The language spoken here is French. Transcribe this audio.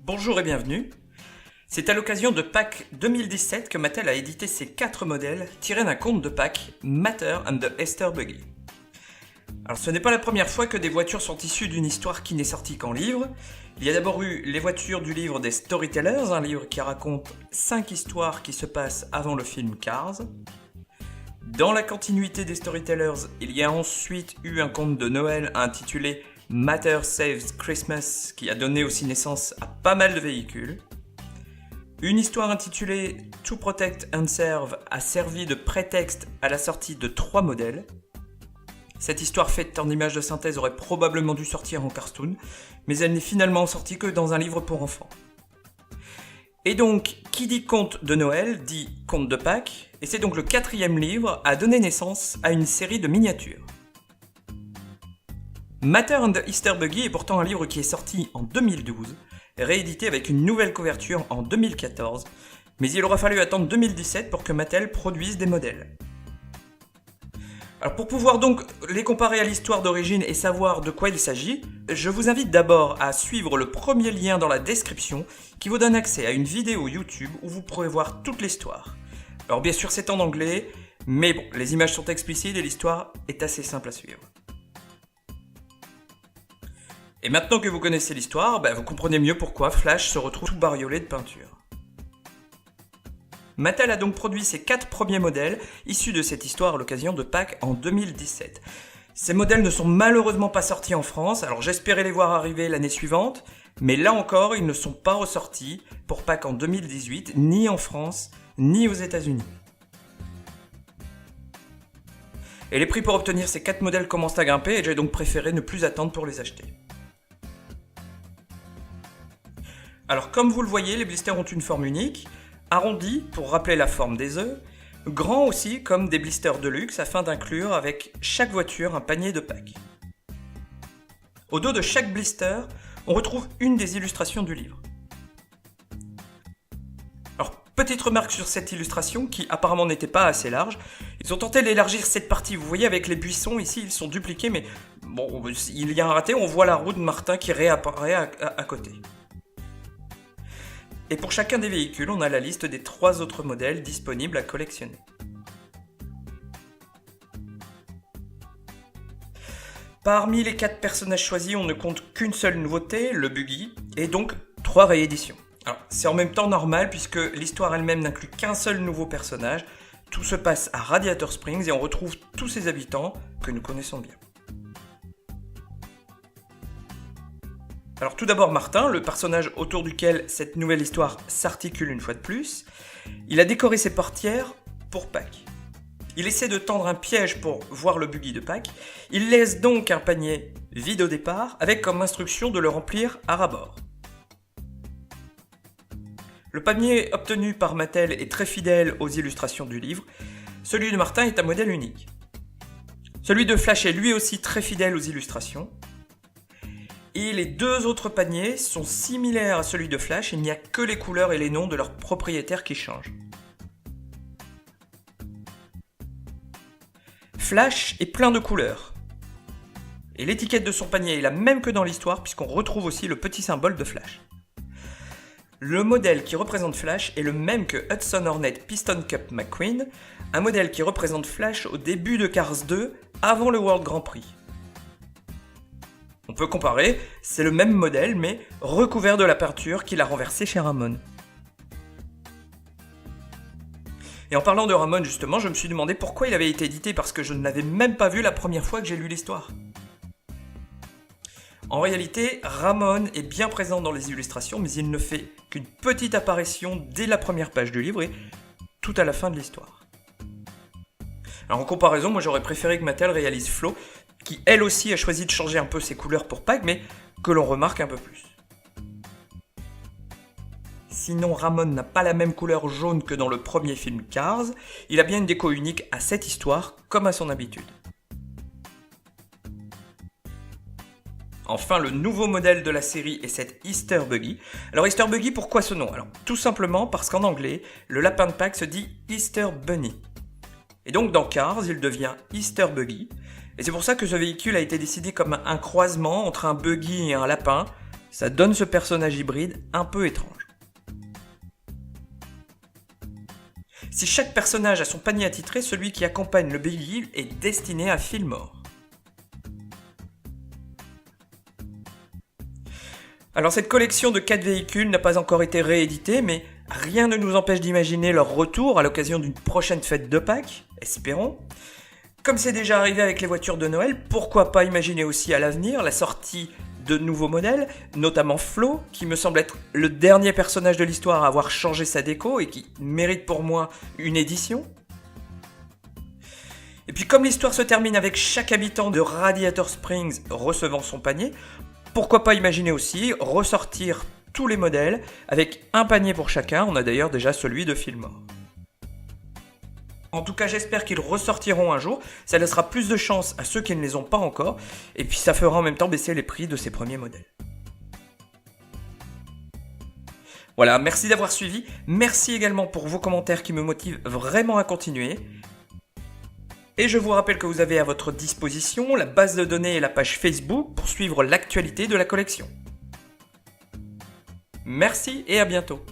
Bonjour et bienvenue. C'est à l'occasion de Pâques 2017 que Mattel a édité ses 4 modèles tirés d'un conte de Pâques, Mater and the Easter Buggy. Alors ce n'est pas la première fois que des voitures sont issues d'une histoire qui n'est sortie qu'en livre. Il y a d'abord eu les voitures du livre des Storytellers, un livre qui raconte 5 histoires qui se passent avant le film Cars. Dans la continuité des Storytellers, il y a ensuite eu un conte de Noël intitulé Mater Saves Christmas qui a donné aussi naissance à pas mal de véhicules. Une histoire intitulée To Protect and Serve a servi de prétexte à la sortie de 3 modèles. Cette histoire faite en images de synthèse aurait probablement dû sortir en cartoon, mais elle n'est finalement sortie que dans un livre pour enfants. Et donc, qui dit conte de Noël dit conte de Pâques, et c'est donc le 4e livre à donner naissance à une série de miniatures. Mater and the Easter Buggy est pourtant un livre qui est sorti en 2012, réédité avec une nouvelle couverture en 2014, mais il aura fallu attendre 2017 pour que Mattel produise des modèles. Alors pour pouvoir donc les comparer à l'histoire d'origine et savoir de quoi il s'agit, je vous invite d'abord à suivre le premier lien dans la description qui vous donne accès à une vidéo YouTube où vous pourrez voir toute l'histoire. Alors bien sûr c'est en anglais, mais bon, les images sont explicites et l'histoire est assez simple à suivre. Et maintenant que vous connaissez l'histoire, vous comprenez mieux pourquoi Flash se retrouve tout bariolé de peinture. Mattel a donc produit ses 4 premiers modèles issus de cette histoire à l'occasion de Pâques en 2017. Ces modèles ne sont malheureusement pas sortis en France, alors j'espérais les voir arriver l'année suivante, mais là encore ils ne sont pas ressortis pour Pâques en 2018, ni en France, ni aux États-Unis. Et les prix pour obtenir ces 4 modèles commencent à grimper et j'ai donc préféré ne plus attendre pour les acheter. Alors comme vous le voyez, les blisters ont une forme unique, arrondi pour rappeler la forme des œufs, grand aussi comme des blisters de luxe afin d'inclure avec chaque voiture un panier de Pâques. Au dos de chaque blister, on retrouve une des illustrations du livre. Alors petite remarque sur cette illustration qui apparemment n'était pas assez large, ils ont tenté d'élargir cette partie, vous voyez avec les buissons ici ils sont dupliqués mais bon il y a un raté, on voit la roue de Martin qui réapparaît à côté. Et pour chacun des véhicules, on a la liste des 3 autres modèles disponibles à collectionner. Parmi les 4 personnages choisis, on ne compte qu'une seule nouveauté, le buggy, et donc 3 rééditions. Alors, c'est en même temps normal puisque l'histoire elle-même n'inclut qu'un seul nouveau personnage. Tout se passe à Radiator Springs et on retrouve tous ses habitants que nous connaissons bien. Alors tout d'abord Martin, le personnage autour duquel cette nouvelle histoire s'articule une fois de plus, il a décoré ses portières pour Pâques. Il essaie de tendre un piège pour voir le buggy de Pâques, il laisse donc un panier vide au départ avec comme instruction de le remplir à ras-bord. Le panier obtenu par Mattel est très fidèle aux illustrations du livre, celui de Martin est un modèle unique. Celui de Flash est lui aussi très fidèle aux illustrations. Et les 2 autres paniers sont similaires à celui de Flash, il n'y a que les couleurs et les noms de leurs propriétaires qui changent. Flash est plein de couleurs. Et l'étiquette de son panier est la même que dans l'histoire puisqu'on retrouve aussi le petit symbole de Flash. Le modèle qui représente Flash est le même que Hudson Hornet Piston Cup McQueen, un modèle qui représente Flash au début de Cars 2, avant le World Grand Prix. On peut comparer, c'est le même modèle mais recouvert de la peinture qu'il a renversée chez Ramon. Et en parlant de Ramon justement, je me suis demandé pourquoi il avait été édité parce que je ne l'avais même pas vu la première fois que j'ai lu l'histoire. En réalité, Ramon est bien présent dans les illustrations mais il ne fait qu'une petite apparition dès la première page du livre et tout à la fin de l'histoire. Alors en comparaison, moi j'aurais préféré que Mattel réalise Flo, qui elle aussi a choisi de changer un peu ses couleurs pour Pâques, mais que l'on remarque un peu plus. Sinon, Ramon n'a pas la même couleur jaune que dans le premier film Cars, il a bien une déco unique à cette histoire, comme à son habitude. Enfin, le nouveau modèle de la série est cette Easter Buggy. Alors Easter Buggy, pourquoi ce nom? Alors tout simplement parce qu'en anglais, le lapin de Pâques se dit Easter Bunny. Et donc dans Cars, il devient Easter Buggy. Et c'est pour ça que ce véhicule a été décidé comme un croisement entre un buggy et un lapin, Ça donne ce personnage hybride un peu étrange. Si chaque personnage a son panier attitré, celui qui accompagne le Buggy est destiné à Fillmore. Alors cette collection de 4 véhicules n'a pas encore été rééditée, mais rien ne nous empêche d'imaginer leur retour à l'occasion d'une prochaine fête de Pâques, espérons. Comme c'est déjà arrivé avec les voitures de Noël, pourquoi pas imaginer aussi à l'avenir la sortie de nouveaux modèles, notamment Flo, qui me semble être le dernier personnage de l'histoire à avoir changé sa déco et qui mérite pour moi une édition. Et puis comme l'histoire se termine avec chaque habitant de Radiator Springs recevant son panier, pourquoi pas imaginer aussi ressortir tous les modèles avec un panier pour chacun. On a d'ailleurs déjà celui de Fillmore. En tout cas, j'espère qu'ils ressortiront un jour. Ça laissera plus de chance à ceux qui ne les ont pas encore. Et puis ça fera en même temps baisser les prix de ces premiers modèles. Voilà, merci d'avoir suivi. Merci également pour vos commentaires qui me motivent vraiment à continuer. Et je vous rappelle que vous avez à votre disposition la base de données et la page Facebook pour suivre l'actualité de la collection. Merci et à bientôt.